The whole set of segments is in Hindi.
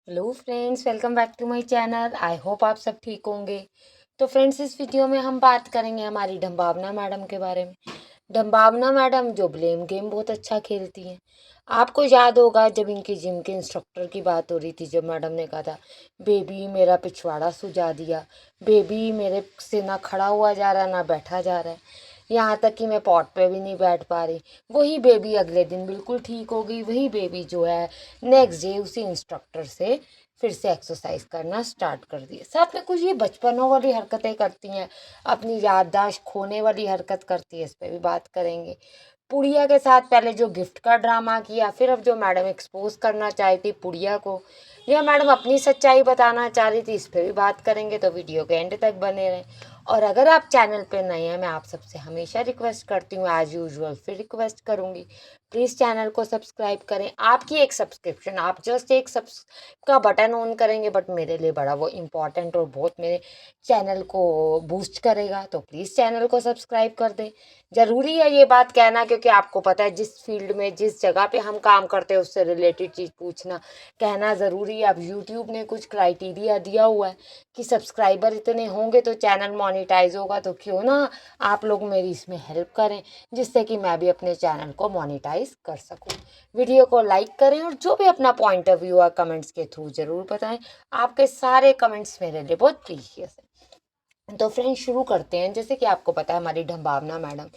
Hello friends, welcome back to my channel. I hope आप सब ठीक होंगे। तो फ्रेंड्स, इस वीडियो में हम बात करेंगे हमारी डम्बावना मैडम के बारे में। डम्बावना मैडम जो ब्लेम गेम बहुत अच्छा खेलती हैं। आपको याद होगा जब इनकी जिम के इंस्ट्रक्टर की बात हो रही थी, जब मैडम ने कहा था बेबी मेरा पिछवाड़ा सुजा दिया, बेबी मेरे से ना खड़ा हुआ जा रहा ना बैठा जा रहा है, यहाँ तक कि मैं पॉट पे भी नहीं बैठ पा रही। वही बेबी अगले दिन बिल्कुल ठीक हो गई। वही बेबी जो है नेक्स्ट डे उसी इंस्ट्रक्टर से फिर से एक्सरसाइज करना स्टार्ट कर दिए। साथ में कुछ ये बचपनों वाली हरकतें करती हैं, अपनी याददाश्त खोने वाली हरकत करती है, इस पर भी बात करेंगे। पुड़िया के साथ पहले जो गिफ्ट का ड्रामा किया, फिर अब जो मैडम एक्सपोज करना चाहती थी पुड़िया को, या मैडम अपनी सच्चाई बताना चाह रही थी, इस पर भी बात करेंगे। तो वीडियो के एंड तक बने रहें। और अगर आप चैनल पे नए हैं, मैं आप सबसे हमेशा रिक्वेस्ट करती हूँ, एज यूजुअल फिर रिक्वेस्ट करूँगी, प्लीज़ चैनल को सब्सक्राइब करें। आपकी एक सब्सक्रिप्शन, आप जस्ट एक सब्स का बटन ऑन करेंगे, बट मेरे लिए बड़ा वो इम्पॉर्टेंट और बहुत मेरे चैनल को बूस्ट करेगा। तो प्लीज़ चैनल को सब्सक्राइब कर दें। ज़रूरी है ये बात कहना, क्योंकि आपको पता है जिस फील्ड में जिस जगह पे हम काम करते हैं उससे रिलेटेड चीज़ पूछना कहना ज़रूरी है। अब यूट्यूब ने कुछ क्राइटेरिया दिया हुआ है कि सब्सक्राइबर इतने होंगे तो चैनल मोनेटाइज होगा। तो क्यों ना आप लोग मेरी इसमें हेल्प करें, जिससे कि मैं भी अपने चैनल को मोनेटाइज कर सकूं। वीडियो को लाइक करें और जो भी अपना पॉइंट ऑफ व्यू है कमेंट्स के थ्रू ज़रूर बताएं। आपके सारे कमेंट्स मेरे लिए बहुत प्रीशियस है। तो फ्रेंड्स, शुरू करते हैं। जैसे कि आपको पता है हमारी डम्बावना मैडम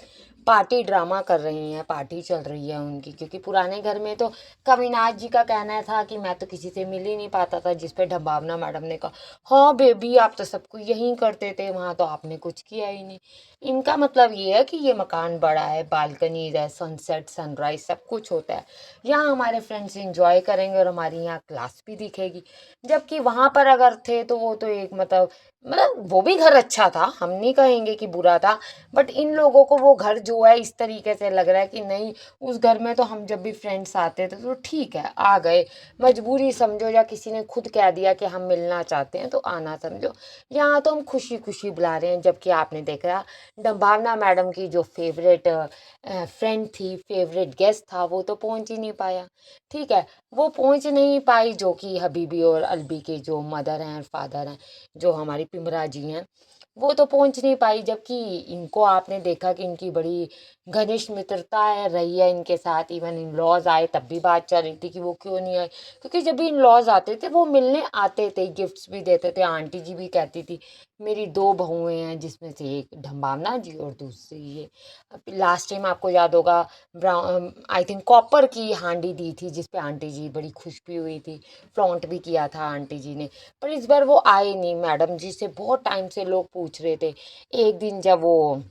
पार्टी ड्रामा कर रही हैं, पार्टी चल रही है उनकी, क्योंकि पुराने घर में तो कविनाथ जी का कहना था कि मैं तो किसी से मिल ही नहीं पाता था, जिस पे डम्बावना मैडम ने कहा हाँ बेबी आप तो सब कुछ यहीं करते थे, वहाँ तो आपने कुछ किया ही नहीं। इनका मतलब ये है कि ये मकान बड़ा है, बालकनीज है, सनसेट सनराइज सब कुछ होता है, यहाँ हमारे फ्रेंड्स इंजॉय करेंगे और हमारी यहाँ क्लास भी दिखेगी। जबकि वहाँ पर अगर थे तो वो तो एक मतलब वो भी घर अच्छा था, हम नहीं कहेंगे कि बुरा था, बट इन लोगों को वो घर जो है इस तरीके से लग रहा है कि नहीं, उस घर में तो हम जब भी फ्रेंड्स आते थे तो ठीक है आ गए, मजबूरी समझो या किसी ने खुद कह दिया कि हम मिलना चाहते हैं तो आना समझो। यहाँ तो हम खुशी खुशी बुला रहे हैं। जबकि आपने देखा डम्बावना मैडम की जो फेवरेट फ्रेंड थी, फेवरेट गेस्ट था, वो तो पहुंच ही नहीं पाया। ठीक है, वो पहुंच नहीं पाई, जो कि हबीबी और अलबी के जो मदर हैं फादर हैं, जो हमारी पिमरा जी हैं, वो तो पहुंच नहीं पाई। जबकि इनको आपने देखा कि इनकी बड़ी घनिष्ठ मित्रता है रही है इनके साथ। इवन इन लॉज आए तब भी बात चल रही थी कि वो क्यों नहीं आए, क्योंकि जब भी इन लॉज आते थे वो मिलने आते थे, गिफ्ट्स भी देते थे। आंटी जी भी कहती थी मेरी दो बहुएं हैं, जिसमें से एक डम्बावना जी और दूसरी ये। लास्ट टाइम आपको याद होगा ब्राउन आई थिंक कॉपर की हांडी दी थी, जिसपे आंटी जी बड़ी खुश भी हुई थी, फ्लॉन्ट भी किया था आंटी जी ने। पर इस बार वो आए नहीं। मैडम जी से बहुत टाइम से लोग पूछ रहे थे। एक दिन जब वो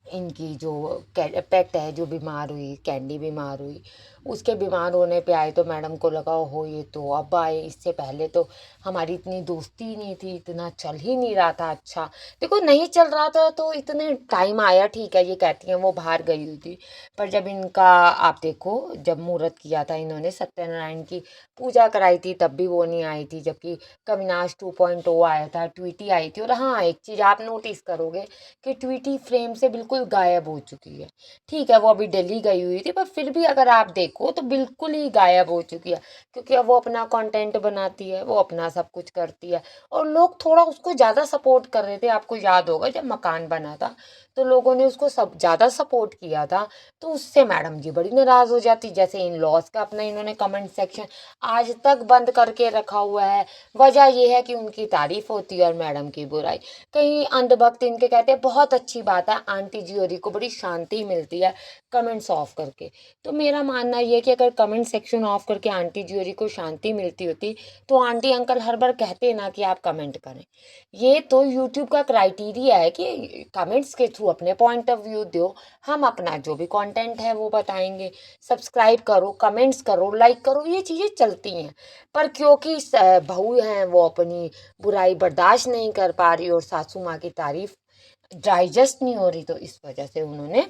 इनकी जो पेट है जो बीमार हुई, कैंडी बीमार हुई, उसके बीमार होने पे आए तो मैडम को लगा हो ये तो अब आए, इससे पहले तो हमारी इतनी दोस्ती ही नहीं थी, इतना चल ही नहीं रहा था। अच्छा देखो, नहीं चल रहा था तो इतने टाइम आया, ठीक है, ये कहती हैं वो बाहर गई हुई थी। पर जब इनका आप देखो, जब मुहूर्त किया था इन्होंने, सत्यनारायण की पूजा कराई थी, तब भी वो नहीं आई थी। जबकि कविनाश 2.0 आया था, ट्वीटी आई थी। और हाँ, एक चीज़ आप नोटिस करोगे कि ट्वीटी फ्रेम से बिल्कुल गायब हो चुकी है। ठीक है, वो अभी दिल्ली गई हुई थी, पर फिर भी अगर आप देखो तो बिल्कुल ही गायब हो चुकी है, क्योंकि अब वो अपना कंटेंट बनाती है, वो अपना सब कुछ करती है। और लोग थोड़ा उसको ज़्यादा सपोर्ट कर रहे थे। आपको याद होगा जब मकान बना था तो लोगों ने उसको सब ज़्यादा सपोर्ट किया था, तो उससे मैडम जी बड़ी नाराज़ हो जाती। जैसे इन लॉज का अपना इन्होंने कमेंट सेक्शन आज तक बंद करके रखा हुआ है। वजह यह है कि उनकी तारीफ होती है और मैडम की बुराई। कई अंधभक्त इनके कहते हैं बहुत अच्छी बात है, आंटी जी और को बड़ी शांति मिलती है कमेंट्स ऑफ करके। तो मेरा मानना ये है कि अगर कमेंट सेक्शन ऑफ करके आंटी जी और को शांति मिलती होती तो आंटी अंकल हर बार कहते ना कि आप कमेंट करें। ये तो यूट्यूब का क्राइटेरिया है कि कमेंट्स के थ्रू अपने पॉइंट ऑफ व्यू दो, हम अपना जो भी कंटेंट है वो बताएंगे। सब्सक्राइब करो, कमेंट्स करो, लाइक करो, ये चीज़ें चलती हैं। पर क्योंकि बहू हैं वो अपनी बुराई बर्दाश्त नहीं कर पा रही और सासू माँ की तारीफ डाइजेस्ट नहीं हो रही, तो इस वजह से उन्होंने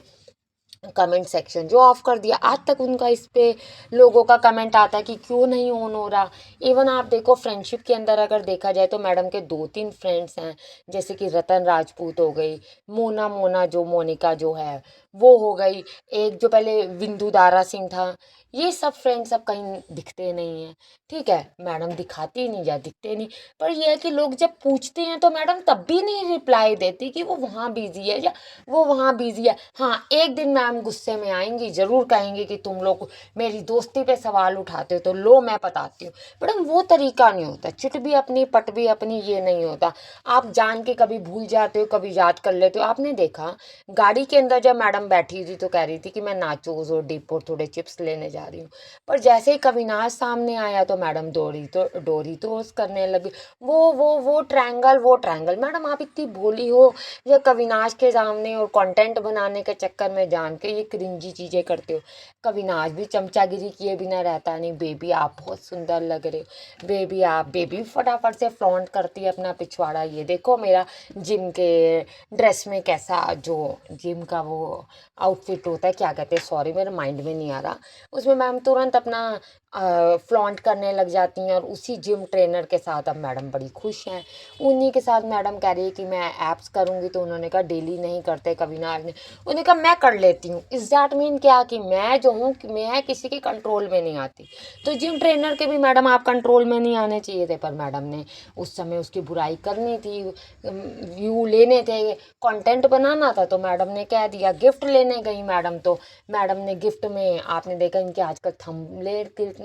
कमेंट सेक्शन जो ऑफ कर दिया। आज तक उनका इस पे लोगों का कमेंट आता है कि क्यों नहीं ऑन हो रहा। इवन आप देखो फ्रेंडशिप के अंदर अगर देखा जाए तो मैडम के 2-3 फ्रेंड्स हैं, जैसे कि रतन राजपूत हो गई, मोना मोना जो मोनिका जो है वो हो गई, एक जो पहले विंदु दारा सिंह था, ये सब फ्रेंड्स अब कहीं दिखते नहीं हैं। ठीक है, मैडम दिखाती नहीं या दिखते नहीं, पर ये है कि लोग जब पूछते हैं तो मैडम तब भी नहीं रिप्लाई देती कि वो वहाँ बिजी है या वो वहाँ बिजी है। हाँ, एक दिन मैम गुस्से में आएंगी, ज़रूर कहेंगी कि तुम लोग मेरी दोस्ती पे सवाल उठाते हो, तो लो मैं बताती हूँ। मैडम वो तरीका नहीं होता, चिट भी अपनी पट भी अपनी, ये नहीं होता। आप जान के कभी भूल जाते हो, कभी याद कर लेते हो। आपने देखा गाड़ी के अंदर जब मैडम बैठी थी तो कह रही थी कि मैं नाचोस और डिप और थोड़े चिप्स लेने जा रही हूँ, पर जैसे ही कविनाश सामने आया तो मैडम डोरी तो करने लगी। वो ट्रायंगल, वो ट्रायंगल। मैडम आप इतनी भोली हो या कविनाश के सामने और कंटेंट बनाने के चक्कर में जान के ये क्रिंजी चीज़ें करते हो। कविनाश भी चमचागिरी किए बिना रहता नहीं। बेबी आप बहुत सुंदर लग रहे हो, बेबी फटाफट से फ्लॉन्ट करती है अपना पिछवाड़ा, ये देखो मेरा जिम के ड्रेस में कैसा, जो जिम का वो आउटफिट होता है, क्या कहते हैं, सॉरी मेरे माइंड में नहीं आ रहा, उसमें मैम तुरंत अपना फ्लॉन्ट करने लग जाती हैं। और उसी जिम ट्रेनर के साथ अब मैडम बड़ी खुश हैं। उन्हीं के साथ मैडम कह रही है कि मैं एप्स करूँगी, तो उन्होंने कहा डेली नहीं करते कविनाश ने। उन्होंने कहा मैं कर लेती हूँ। इस दैट मीन क्या कि मैं जो हूँ कि मैं किसी के कंट्रोल में नहीं आती। तो जिम ट्रेनर के भी मैडम आप कंट्रोल में नहीं आने चाहिए थे, पर मैडम ने उस समय उसकी बुराई करनी थी, व्यू लेने थे, कंटेंट बनाना था, तो मैडम ने कह दिया। गिफ्ट लेने गई मैडम, तो मैडम ने गिफ्ट में आपने देखा इनके आजकल थंबनेल कितने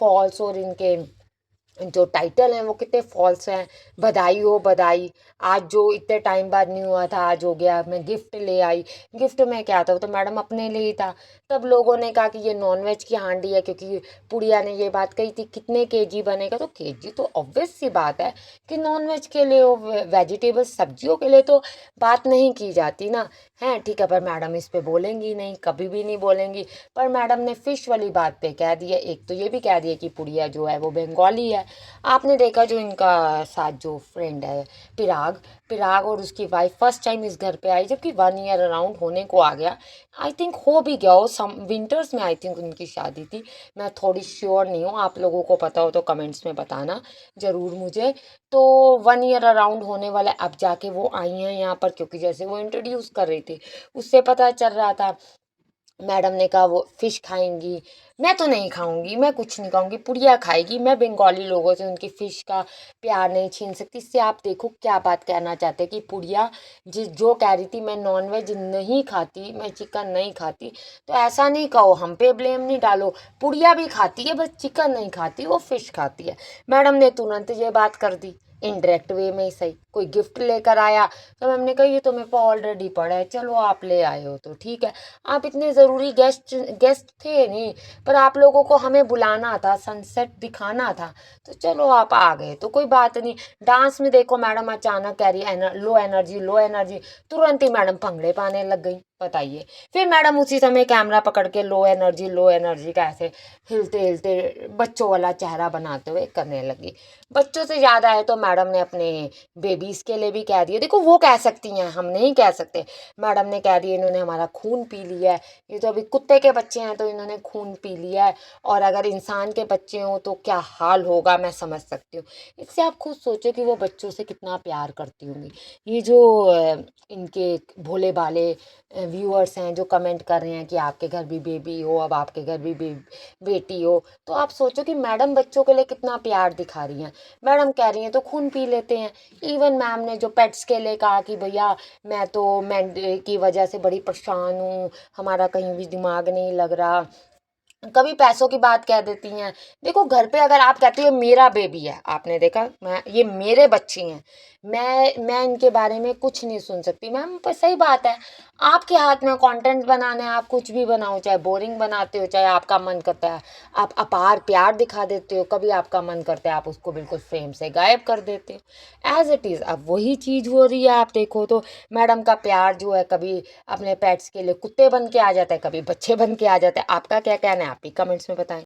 फॉल्स और इनके जो टाइटल हैं वो कितने फॉल्स हैं। बधाई हो बधाई, आज जो इतने टाइम बाद नहीं हुआ था आज हो गया, मैं गिफ्ट ले आई। गिफ्ट में क्या था, वो तो मैडम अपने लिए ही था। तब लोगों ने कहा कि ये नॉनवेज की हांडी है, क्योंकि पुड़िया ने ये बात कही थी कितने केजी बनेगा, तो केजी तो ऑब्वियस सी बात है कि नॉनवेज के लिए हो, वेजिटेबल सब्जियों के लिए तो बात नहीं की जाती ना। है ठीक है, पर मैडम इस पे बोलेंगी नहीं, कभी भी नहीं बोलेंगी। पर मैडम ने फिश वाली बात पे कह दिया। एक तो ये भी कह दिया कि पुड़िया जो है वो बंगाली है। आपने देखा जो इनका साथ जो फ्रेंड है पिराग पिराग और उसकी वाइफ फर्स्ट टाइम इस घर पे आई, जबकि 1 ईयर अराउंड होने को आ गया। आई थिंक हो भी गया हो, सम विंटर्स में आई थिंक उनकी शादी थी। मैं थोड़ी श्योर नहीं हूँ, आप लोगों को पता हो तो कमेंट्स में बताना ज़रूर मुझे। तो 1 ईयर अराउंड होने वाला है, अब जाके वो आई हैं यहाँ पर, क्योंकि जैसे वो इंट्रोड्यूस कर रही थी उससे पता चल रहा था। मैडम ने कहा वो फिश खाएंगी, मैं तो नहीं खाऊंगी, मैं कुछ नहीं खाऊंगी, पुड़िया खाएगी। मैं बंगाली लोगों से उनकी फिश का प्यार नहीं छीन सकती। इससे आप देखो क्या बात कहना चाहते हैं कि पुड़िया जो कह रही थी मैं नॉनवेज नहीं खाती, मैं चिकन नहीं खाती, तो ऐसा नहीं कहो, हम पे ब्लेम नहीं डालो। पुड़िया भी खाती है, बस चिकन नहीं खाती, वो फिश खाती है। मैडम ने तुरंत ये बात कर दी, इनडायरेक्ट वे में ही सही। कोई गिफ्ट लेकर आया तो मैम ने कहा ये तो मेरे को ऑलरेडी पड़ा है, चलो आप ले आए हो तो ठीक है। आप इतने ज़रूरी गेस्ट गेस्ट थे नहीं, पर आप लोगों को हमें बुलाना था, सनसेट दिखाना था, तो चलो आप आ गए तो कोई बात नहीं। डांस में देखो मैडम अचानक कह रही लो एनर्जी लो एनर्जी, तुरंत ही मैडम भंगड़े पाने लग गई। बताइए, फिर मैडम उसी समय कैमरा पकड़ के लो एनर्जी का ऐसे हिलते हिलते बच्चों वाला चेहरा बनाते हुए करने लगी। बच्चों से ज़्यादा है तो मैडम ने अपने बेबीज़ के लिए भी कह दिया। देखो वो कह सकती हैं, हम नहीं कह सकते। मैडम ने कह दिया इन्होंने हमारा खून पी लिया है, ये तो अभी कुत्ते के बच्चे हैं तो इन्होंने खून पी लिया है, और अगर इंसान के बच्चे हों तो क्या हाल होगा मैं समझ सकती हूँ। इससे आप खुद सोचो कि वो बच्चों से कितना प्यार करती होंगी। ये जो इनके भोले भाले व्यूअर्स हैं जो कमेंट कर रहे हैं कि आपके घर भी बेबी हो, अब आपके घर भी बेटी हो, तो आप सोचो कि मैडम बच्चों के लिए कितना प्यार दिखा रही हैं। मैडम कह रही हैं तो खून पी लेते हैं। इवन मैम ने जो पेट्स के लिए कहा कि भैया मैं तो मेंढे की वजह से बड़ी परेशान हूँ, हमारा कहीं भी दिमाग नहीं लग रहा, कभी पैसों की बात कह देती हैं। देखो घर पे अगर आप कहती हो मेरा बेबी है, आपने देखा मैं ये मेरे बच्चे हैं, मैं इनके बारे में कुछ नहीं सुन सकती मैम, पर सही बात है। आपके हाथ में कंटेंट बनाना है, आप कुछ भी बनाओ, चाहे बोरिंग बनाते हो, चाहे आपका मन करता है आप अपार प्यार दिखा देते हो, कभी आपका मन करता है आप उसको बिल्कुल फ्रेम से गायब कर देते हो। एज इट इज़ अब वही चीज़ हो रही है। आप देखो तो मैडम का प्यार जो है कभी अपने पेट्स के लिए कुत्ते बन के आ जाता है, कभी बच्चे बन के आ जाते हैं। आपका क्या कहना है, आप भी कमेंट्स में बताएं।